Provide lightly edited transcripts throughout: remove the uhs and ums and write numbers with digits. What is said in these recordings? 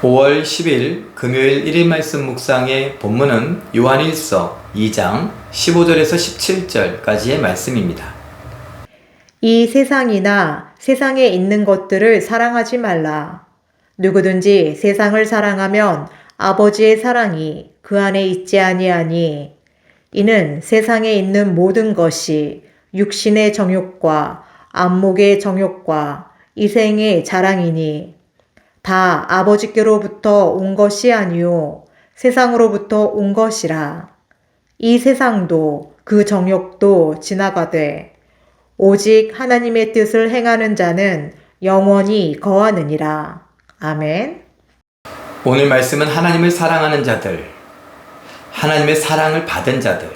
5월 10일 금요일 1일 말씀 묵상의 본문은 요한일서 2장 15절에서 17절까지의 말씀입니다. 이 세상이나 세상에 있는 것들을 사랑하지 말라. 누구든지 세상을 사랑하면 아버지의 사랑이 그 안에 있지 아니하니, 이는 세상에 있는 모든 것이 육신의 정욕과 안목의 정욕과 이생의 자랑이니 다 아버지께로부터 온 것이 아니요 세상으로부터 온 것이라. 이 세상도 그 정욕도 지나가되 오직 하나님의 뜻을 행하는 자는 영원히 거하느니라. 아멘. 오늘 말씀은 하나님을 사랑하는 자들, 하나님의 사랑을 받은 자들,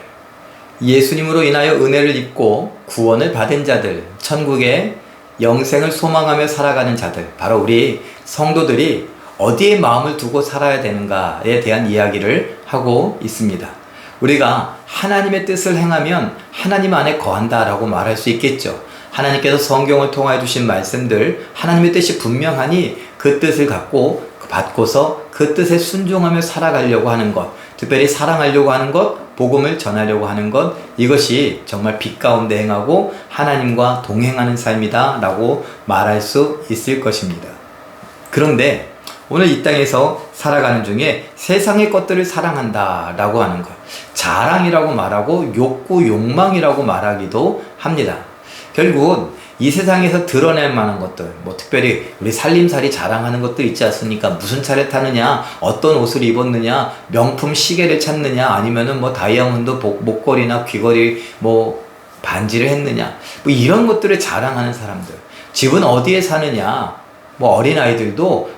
예수님으로 인하여 은혜를 입고 구원을 받은 자들, 천국의 영생을 소망하며 살아가는 자들, 바로 우리 성도들이 어디에 마음을 두고 살아야 되는가에 대한 이야기를 하고 있습니다. 우리가 하나님의 뜻을 행하면 하나님 안에 거한다라고 말할 수 있겠죠. 하나님께서 성경을 통하여 주신 말씀들, 하나님의 뜻이 분명하니 그 뜻을 받고서 그 뜻에 순종하며 살아가려고 하는 것, 특별히 사랑하려고 하는 것, 복음을 전하려고 하는 것, 이것이 정말 빛 가운데 행하고 하나님과 동행하는 삶이다 라고 말할 수 있을 것입니다. 그런데 오늘 이 땅에서 살아가는 중에 세상의 것들을 사랑한다 라고 하는 것, 자랑이라고 말하고 욕구, 욕망이라고 말하기도 합니다. 결국은 이 세상에서 드러낼 만한 것들, 특별히 우리 살림살이 자랑하는 것들 있지 않습니까? 무슨 차를 타느냐, 어떤 옷을 입었느냐, 명품 시계를 찾느냐, 아니면은 다이아몬드 목걸이나 귀걸이, 반지를 했느냐, 이런 것들을 자랑하는 사람들. 집은 어디에 사느냐, 어린아이들도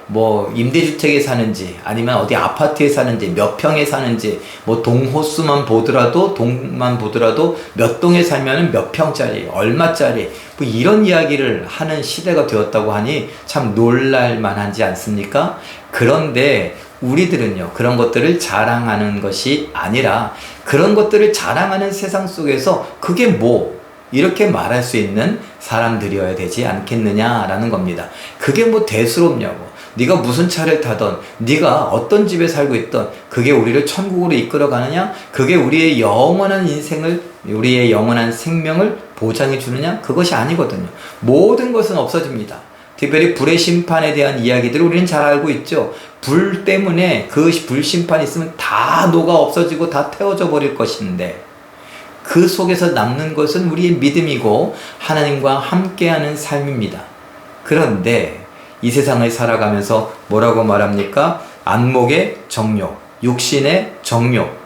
임대주택에 사는지, 아니면 어디 아파트에 사는지, 몇 평에 사는지, 동호수만 보더라도, 동만 보더라도 몇 동에 살면은 몇 평짜리, 얼마짜리, 이런 이야기를 하는 시대가 되었다고 하니 참 놀랄 만하지 않습니까? 그런데 우리들은요, 그런 것들을 자랑하는 것이 아니라 그런 것들을 자랑하는 세상 속에서 그게 이렇게 말할 수 있는 사람들이어야 되지 않겠느냐라는 겁니다. 그게 대수롭냐고. 네가 무슨 차를 타던, 네가 어떤 집에 살고 있던, 그게 우리를 천국으로 이끌어 가느냐? 그게 우리의 영원한 인생을, 우리의 영원한 생명을 보장해 주느냐? 그것이 아니거든요. 모든 것은 없어집니다. 특별히 불의 심판에 대한 이야기들을 우리는 잘 알고 있죠. 불 때문에 그 불심판이 있으면 다 녹아 없어지고 다 태워져 버릴 것인데, 그 속에서 남는 것은 우리의 믿음이고 하나님과 함께하는 삶입니다. 그런데 이 세상을 살아가면서 뭐라고 말합니까? 안목의 정욕, 육신의 정욕,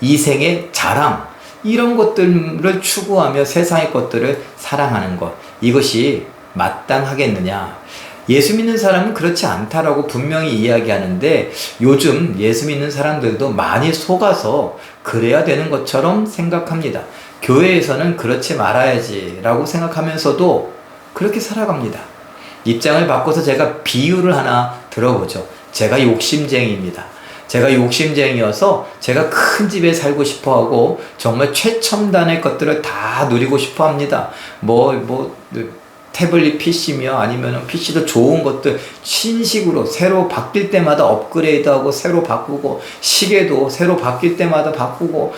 이생의 자랑, 이런 것들을 추구하며 세상의 것들을 사랑하는 것, 이것이 마땅하겠느냐? 예수 믿는 사람은 그렇지 않다라고 분명히 이야기하는데, 요즘 예수 믿는 사람들도 많이 속아서 그래야 되는 것처럼 생각합니다. 교회에서는 그렇지 말아야지 라고 생각하면서도 그렇게 살아갑니다. 입장을 바꿔서 제가 비유를 하나 들어보죠. 제가 욕심쟁이입니다. 제가 욕심쟁이여서 제가 큰 집에 살고 싶어 하고 정말 최첨단의 것들을 다 누리고 싶어 합니다. 태블릿 PC며 아니면 PC도 좋은 것들 신식으로 새로 바뀔 때마다 업그레이드하고 새로 바꾸고, 시계도 새로 바뀔 때마다 바꾸고,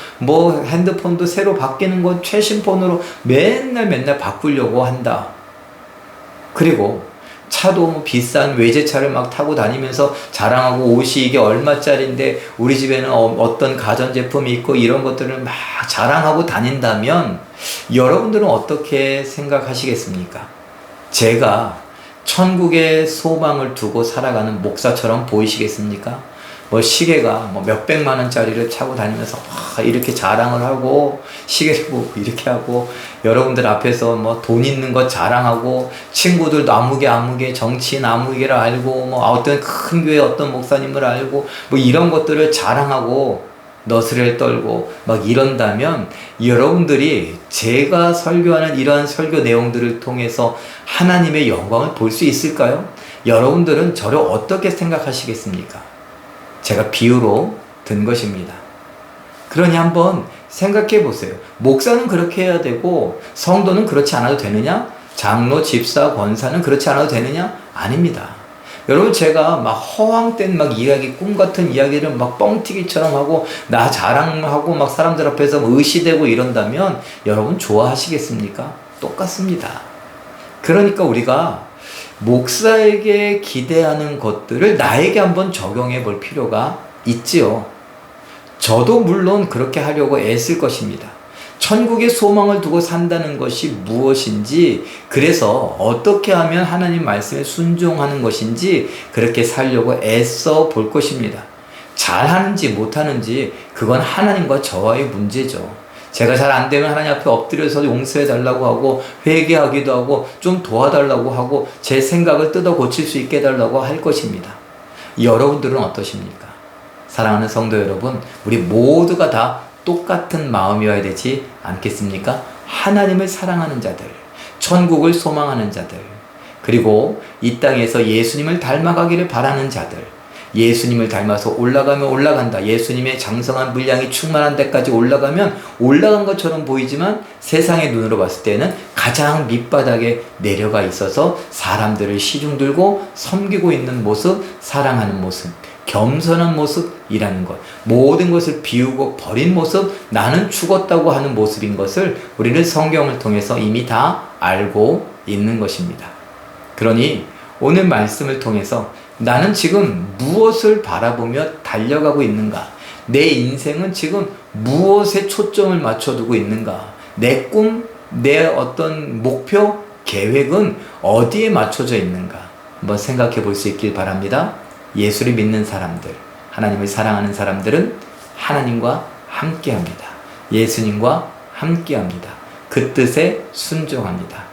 핸드폰도 새로 바뀌는 건 최신 폰으로 맨날 바꾸려고 한다. 그리고 차도 비싼 외제차를 막 타고 다니면서 자랑하고, 옷이 이게 얼마짜리인데 우리 집에는 어떤 가전제품이 있고, 이런 것들을 막 자랑하고 다닌다면 여러분들은 어떻게 생각하시겠습니까? 제가 천국의 소망을 두고 살아가는 목사처럼 보이시겠습니까? 시계가 몇백만 원짜리를 차고 다니면서 이렇게 자랑을 하고, 시계를 보고 이렇게 하고, 여러분들 앞에서 돈 있는 것 자랑하고, 친구들도 아무개 정치인 아무개를 알고, 어떤 큰 교회 어떤 목사님을 알고, 이런 것들을 자랑하고 너스레를 떨고 이런다면, 여러분들이 제가 설교하는 이러한 설교 내용들을 통해서 하나님의 영광을 볼 수 있을까요? 여러분들은 저를 어떻게 생각하시겠습니까? 제가 비유로 든 것입니다. 그러니 한번 생각해 보세요. 목사는 그렇게 해야 되고 성도는 그렇지 않아도 되느냐? 장로, 집사, 권사는 그렇지 않아도 되느냐? 아닙니다. 여러분, 제가 막 허황된 막 이야기, 꿈 같은 이야기를 막 뻥튀기처럼 하고 나 자랑하고 막 사람들 앞에서 의시되고 이런다면 여러분 좋아하시겠습니까? 똑같습니다. 그러니까 우리가 목사에게 기대하는 것들을 나에게 한번 적용해 볼 필요가 있지요. 저도 물론 그렇게 하려고 애쓸 것입니다. 천국의 소망을 두고 산다는 것이 무엇인지, 그래서 어떻게 하면 하나님 말씀에 순종하는 것인지 그렇게 살려고 애써 볼 것입니다. 잘하는지 못하는지 그건 하나님과 저와의 문제죠. 제가 잘 안 되면 하나님 앞에 엎드려서 용서해 달라고 하고 회개하기도 하고 좀 도와달라고 하고 제 생각을 뜯어 고칠 수 있게 해달라고 할 것입니다. 여러분들은 어떠십니까? 사랑하는 성도 여러분, 우리 모두가 다 똑같은 마음이어야 되지 않겠습니까? 하나님을 사랑하는 자들, 천국을 소망하는 자들, 그리고 이 땅에서 예수님을 닮아가기를 바라는 자들, 예수님을 닮아서 올라가면 올라간다, 예수님의 장성한 분량이 충만한 데까지 올라가면 올라간 것처럼 보이지만 세상의 눈으로 봤을 때는 가장 밑바닥에 내려가 있어서 사람들을 시중들고 섬기고 있는 모습, 사랑하는 모습, 겸손한 모습이라는 것, 모든 것을 비우고 버린 모습, 나는 죽었다고 하는 모습인 것을 우리는 성경을 통해서 이미 다 알고 있는 것입니다. 그러니 오늘 말씀을 통해서 나는 지금 무엇을 바라보며 달려가고 있는가? 내 인생은 지금 무엇에 초점을 맞춰두고 있는가? 내 꿈, 내 어떤 목표, 계획은 어디에 맞춰져 있는가? 한번 생각해 볼 수 있길 바랍니다. 예수를 믿는 사람들, 하나님을 사랑하는 사람들은 하나님과 함께합니다. 예수님과 함께합니다. 그 뜻에 순종합니다.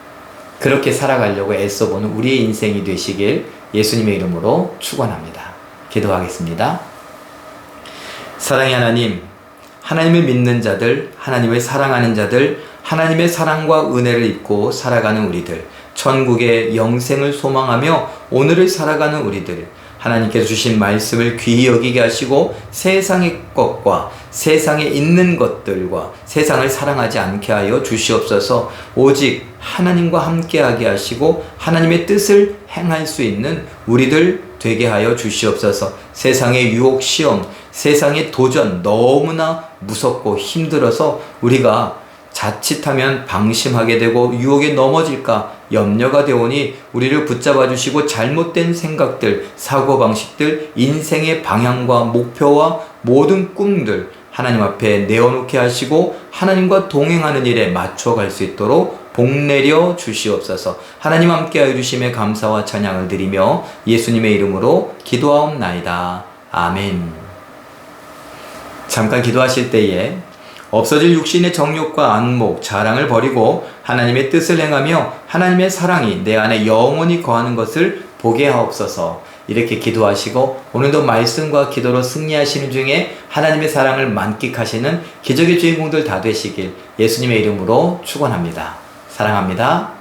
그렇게 살아가려고 애써보는 우리의 인생이 되시길 예수님의 이름으로 축원합니다. 기도하겠습니다. 사랑의 하나님, 하나님을 믿는 자들, 하나님을 사랑하는 자들, 하나님의 사랑과 은혜를 입고 살아가는 우리들, 천국의 영생을 소망하며 오늘을 살아가는 우리들, 하나님께서 주신 말씀을 귀히 여기게 하시고 세상의 것과 세상에 있는 것들과 세상을 사랑하지 않게 하여 주시옵소서. 오직 하나님과 함께하게 하시고 하나님의 뜻을 행할 수 있는 우리들 되게 하여 주시옵소서. 세상의 유혹, 시험, 세상의 도전 너무나 무섭고 힘들어서 우리가 자칫하면 방심하게 되고 유혹에 넘어질까 염려가 되오니 우리를 붙잡아 주시고 잘못된 생각들, 사고방식들, 인생의 방향과 목표와 모든 꿈들 하나님 앞에 내어놓게 하시고 하나님과 동행하는 일에 맞춰갈 수 있도록 복 내려 주시옵소서. 하나님 함께하여 주심에 감사와 찬양을 드리며 예수님의 이름으로 기도하옵나이다. 아멘. 잠깐 기도하실 때에 없어질 육신의 정욕과 안목, 자랑을 버리고 하나님의 뜻을 행하며 하나님의 사랑이 내 안에 영원히 거하는 것을 보게 하옵소서. 이렇게 기도하시고 오늘도 말씀과 기도로 승리하시는 중에 하나님의 사랑을 만끽하시는 기적의 주인공들 다 되시길 예수님의 이름으로 축원합니다. 사랑합니다.